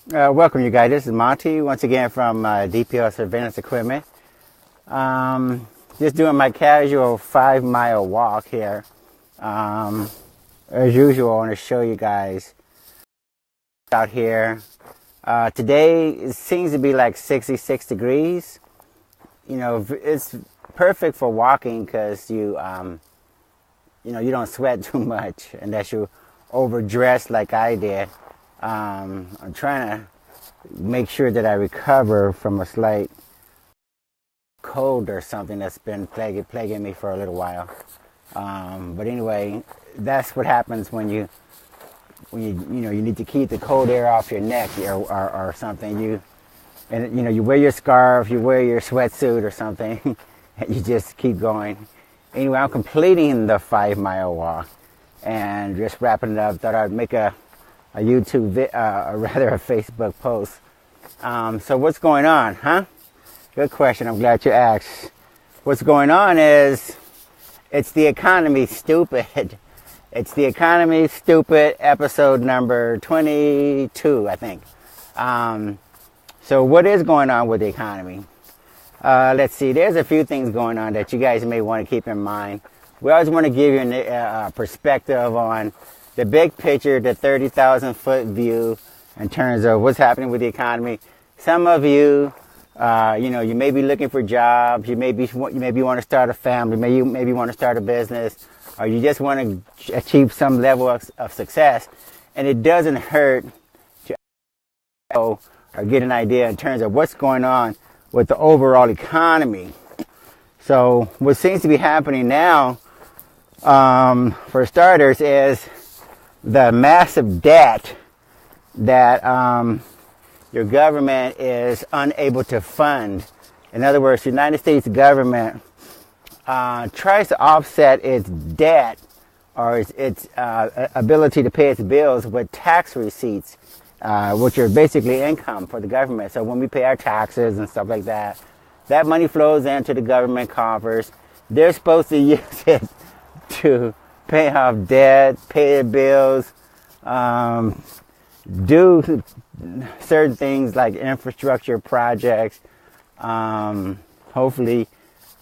Welcome, you guys. This is Monty once again from DPLSurve Equipment. Just doing my casual 5-mile walk here. As usual, I want to show you guys out here. Today it seems to be like 66 degrees. You know, it's perfect for walking because you don't sweat too much unless you overdress like I did. I'm trying to make sure that I recover from a slight cold or something that's been plaguing me for a little while. But anyway, that's what happens when you need to keep the cold air off your neck or something. You wear your scarf, you wear your sweatsuit or something, and you just keep going. Anyway, I'm completing the 5-mile walk and just wrapping it up. Thought I'd make a YouTube, a Facebook post. So what's going on, huh? Good question. I'm glad you asked. What's going on is, it's the economy, stupid. It's the economy, stupid, episode number 22, I think. So what is going on with the economy? Let's see. There's a few things going on that you guys may want to keep in mind. We always want to give you a perspective on the big picture, the 30,000-foot view in terms of what's happening with the economy. Some of you, you may be looking for jobs. You maybe want to start a family. Maybe want to start a business, or you just want to achieve some level of success. And it doesn't hurt to know or get an idea in terms of what's going on with the overall economy. So what seems to be happening now, for starters, is the massive debt that your government is unable to fund. In other words, the United States government tries to offset its debt or its ability to pay its bills with tax receipts, which are basically income for the government. So when we pay our taxes and stuff like that, that money flows into the government coffers. They're supposed to use it to pay off debt, pay the bills, do certain things like infrastructure projects, hopefully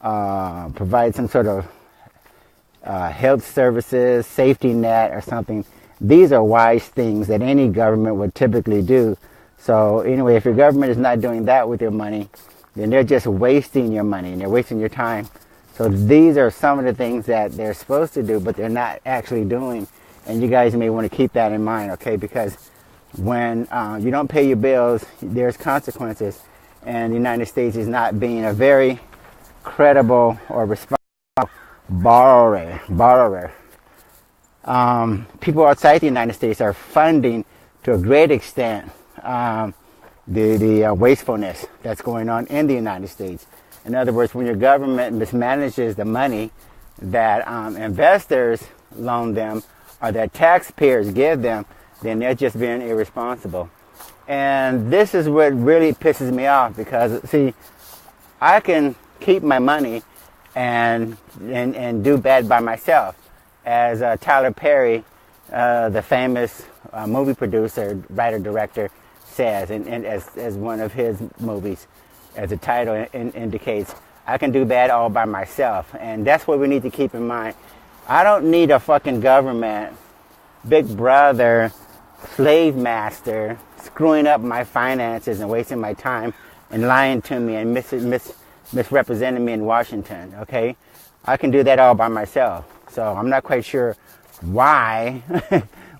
provide some sort of health services, safety net or something. These are wise things that any government would typically do. So anyway, if your government is not doing that with your money, then they're just wasting your money and they're wasting your time. So these are some of the things that they're supposed to do, but they're not actually doing. And you guys may want to keep that in mind, okay? Because when you don't pay your bills, there's consequences. And the United States is not being a very credible or responsible borrower. People outside the United States are funding to a great extent the wastefulness that's going on in the United States. In other words, when your government mismanages the money that investors loan them or that taxpayers give them, then they're just being irresponsible. And this is what really pisses me off because, see, I can keep my money and do bad by myself. As Tyler Perry, the famous movie producer, writer, director, says, and as one of his movies, as the title indicates, I can do bad all by myself. And that's what we need to keep in mind. I don't need a fucking government, big brother, slave master, screwing up my finances and wasting my time and lying to me and misrepresenting me in Washington, okay? I can do that all by myself. So I'm not quite sure why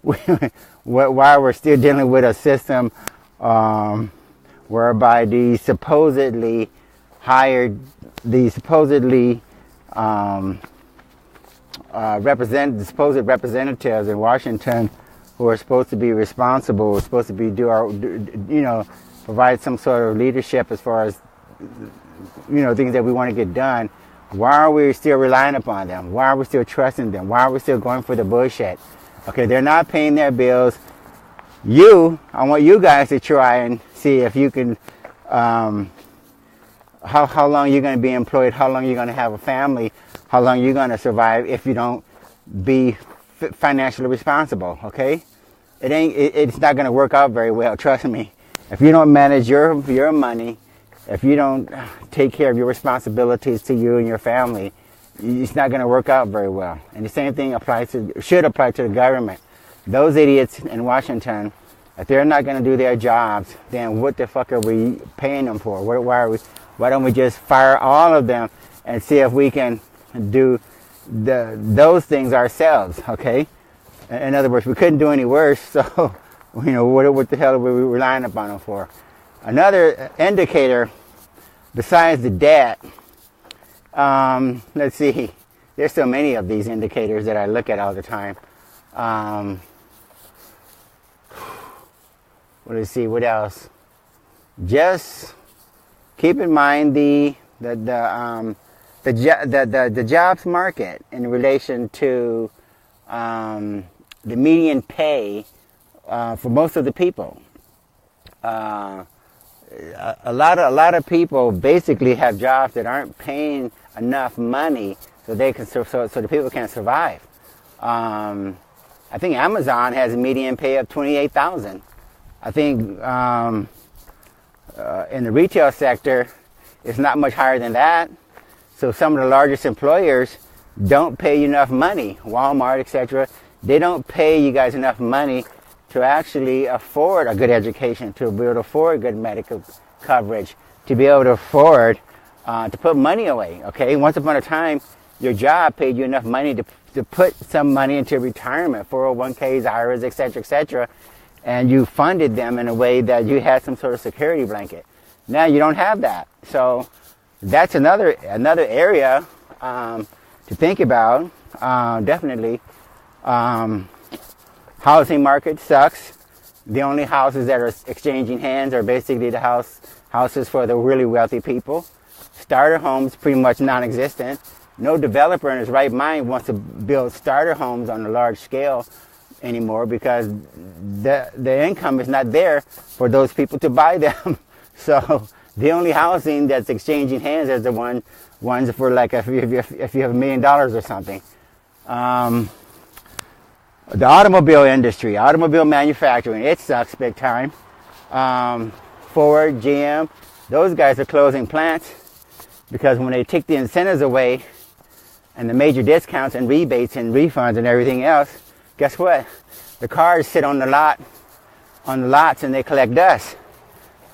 why we're still dealing with a system whereby the supposedly supposed representatives in Washington who are supposed to be responsible, supposed to be provide some sort of leadership as far as things that we want to get done. Why are we still relying upon them? Why are we still trusting them? Why are we still going for the bullshit? Okay, they're not paying their bills. I want you guys to try and see if you can, how long you're going to be employed, how long you're going to have a family, how long you're going to survive if you don't be financially responsible, okay? It's not going to work out very well, trust me. if you don't manage your money, if you don't take care of your responsibilities to you and your family, it's not going to work out very well. And the same thing should apply to the government. Those idiots in Washington, if they're not going to do their jobs, then what the fuck are we paying them for? Why don't we just fire all of them and see if we can do those things ourselves? Okay. In other words, we couldn't do any worse. So, what the hell are we relying upon them for? Another indicator besides the debt. Let's see. There's so many of these indicators that I look at all the time. Let's see, what else? Just keep in mind the jobs market in relation to the median pay for most of the people. A lot of people basically have jobs that aren't paying enough money so the people can survive. I think Amazon has a median pay of $28,000. I think in the retail sector, it's not much higher than that. So some of the largest employers don't pay you enough money. Walmart, etc. They don't pay you guys enough money to actually afford a good education, to be able to afford good medical coverage, to be able to afford to put money away. Okay, once upon a time, your job paid you enough money to put some money into retirement, 401ks, IRAs, etc., etc., and you funded them in a way that you had some sort of security blanket. Now you don't have that, so that's another area to think about. Definitely, housing market sucks. The only houses that are exchanging hands are basically the houses for the really wealthy people. Starter homes pretty much non-existent. No developer in his right mind wants to build starter homes on a large scale anymore because the income is not there for those people to buy them. So the only housing that's exchanging hands is the ones for like if you have $1 million or something. The automobile industry, automobile manufacturing, it sucks big time. Ford, GM, those guys are closing plants because when they take the incentives away and the major discounts and rebates and refunds and everything else, guess what? The cars sit on the lots and they collect dust.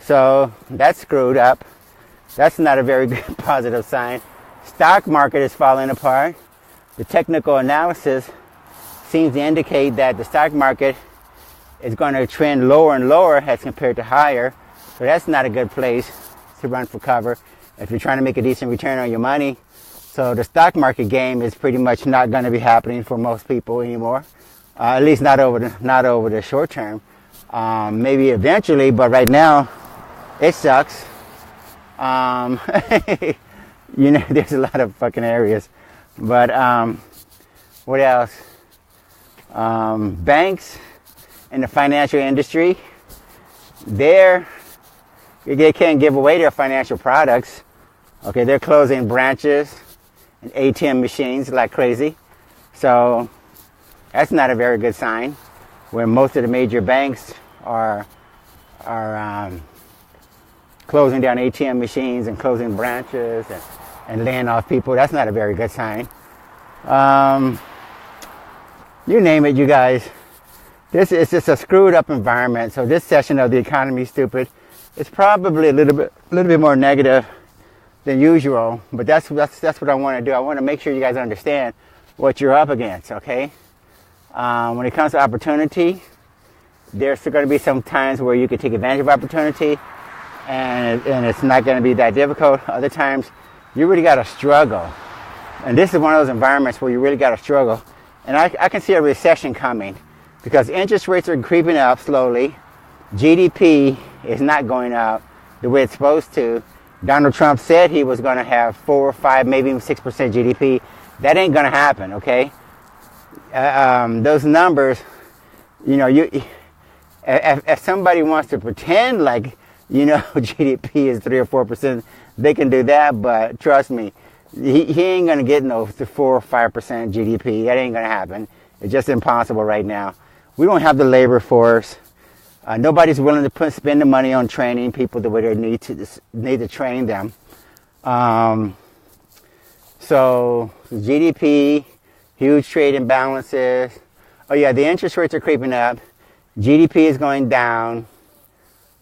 So that's screwed up. That's not a very good positive sign. Stock market is falling apart. The technical analysis seems to indicate that the stock market is going to trend lower and lower as compared to higher. So that's not a good place to run for cover if you're trying to make a decent return on your money. So the stock market game is pretty much not going to be happening for most people anymore. At least not over the short term. Maybe eventually, but right now it sucks. There's a lot of fucking areas. But what else? Banks in the financial industry, they can't give away their financial products. Okay, they're closing branches and ATM machines like crazy. So that's not a very good sign. Where most of the major banks are closing down ATM machines and closing branches and laying off people. That's not a very good sign. You name it, you guys. This is just a screwed up environment. So this session of The Economy Stupid is probably a little bit more negative than usual. But that's what I want to do. I want to make sure you guys understand what you're up against. Okay. When it comes to opportunity, there's going to be some times where you can take advantage of opportunity, and it's not going to be that difficult. Other times, you really got to struggle. And this is one of those environments where you really got to struggle. And I can see a recession coming because interest rates are creeping up slowly. GDP is not going up the way it's supposed to. Donald Trump said he was going to have 4 or 5, maybe even 6% GDP. That ain't going to happen, okay? Those numbers, if somebody wants to pretend like, GDP is 3 or 4%, they can do that. But trust me, he ain't going to get no 4 or 5% GDP. That ain't going to happen. It's just impossible right now. We don't have the labor force. Nobody's willing to spend the money on training people the way they need to train them. So GDP, huge trade imbalances. Oh yeah, the interest rates are creeping up. GDP is going down.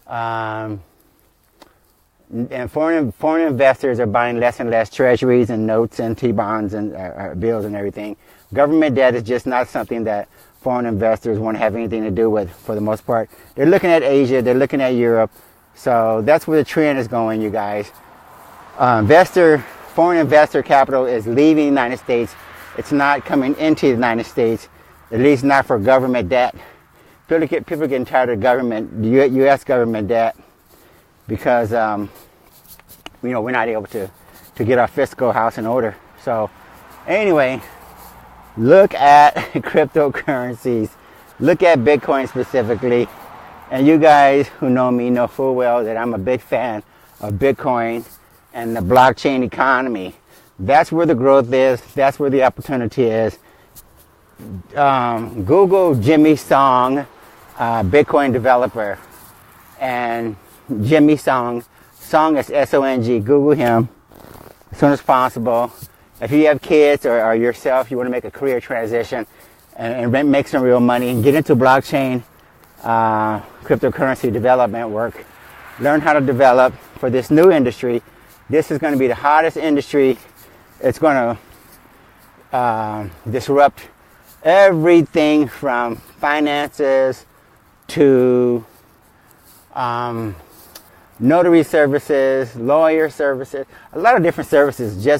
And foreign investors are buying less and less treasuries and notes and T-bonds and bills and everything. Government debt is just not something that foreign investors want to have anything to do with for the most part. They're looking at Asia, they're looking at Europe. So that's where the trend is going, you guys. Foreign investor capital is leaving the United States. It's not coming into the United States, at least not for government debt. People are getting tired of U.S. government debt because, we're not able to get our fiscal house in order. So anyway, look at cryptocurrencies. Look at Bitcoin specifically. And you guys who know me know full well that I'm a big fan of Bitcoin and the blockchain economy. That's where the growth is. That's where the opportunity is. Google Jimmy Song, Bitcoin developer, and Jimmy Song. Song is S-O-N-G. Google him as soon as possible. If you have kids or yourself, you want to make a career transition and make some real money and get into blockchain, cryptocurrency development work, learn how to develop for this new industry. This is going to be the hottest industry. It's going to disrupt everything from finances to notary services, lawyer services. A lot of different services are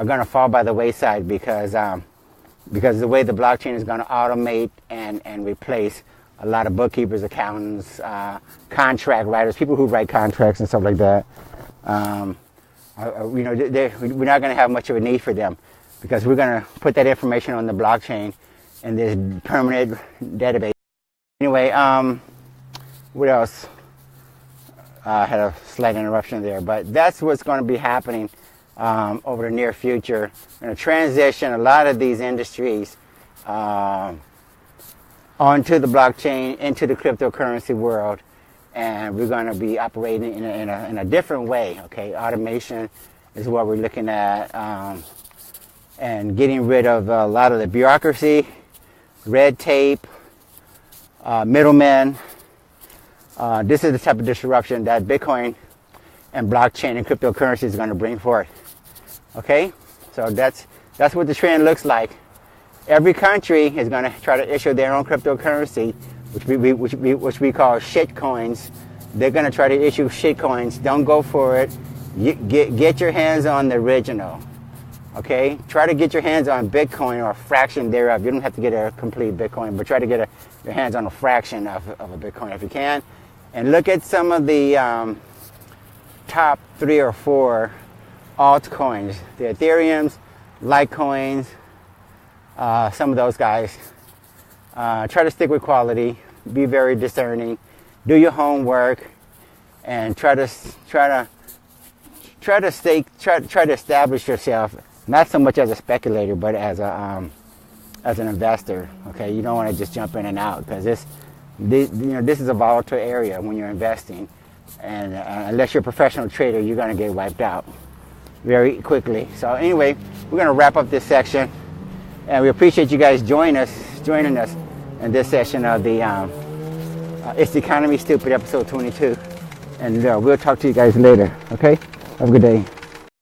going to fall by the wayside because the way the blockchain is going to automate and replace a lot of bookkeepers, accountants, contract writers, people who write contracts and stuff like that. We're not going to have much of a need for them because we're going to put that information on the blockchain in this permanent database. Anyway, what else? I had a slight interruption there, but that's what's going to be happening over the near future. We're going to transition a lot of these industries onto the blockchain, into the cryptocurrency world. And we're going to be operating in a different way. Okay, automation is what we're looking at, and getting rid of a lot of the bureaucracy, red tape, middlemen. This is the type of disruption that Bitcoin and blockchain and cryptocurrency is going to bring forth. Okay, so that's what the trend looks like. Every country is going to try to issue their own cryptocurrency, which we call shit coins. They're going to try to issue shit coins. Don't go for it. Get your hands on the original. Okay? Try to get your hands on Bitcoin or a fraction thereof. You don't have to get a complete Bitcoin, but try to get your hands on a fraction of a Bitcoin if you can. And look at some of the top 3 or 4 altcoins. The Ethereums, Litecoins, some of those guys. Try to stick with quality. Be very discerning. Do your homework, and try to establish yourself, not so much as a speculator, but as an investor. Okay, you don't want to just jump in and out because this is a volatile area when you're investing, and unless you're a professional trader, you're going to get wiped out very quickly. So anyway, we're going to wrap up this section. And we appreciate you guys joining us in this session of the It's the Economy Stupid, episode 22. And we'll talk to you guys later, okay? Have a good day.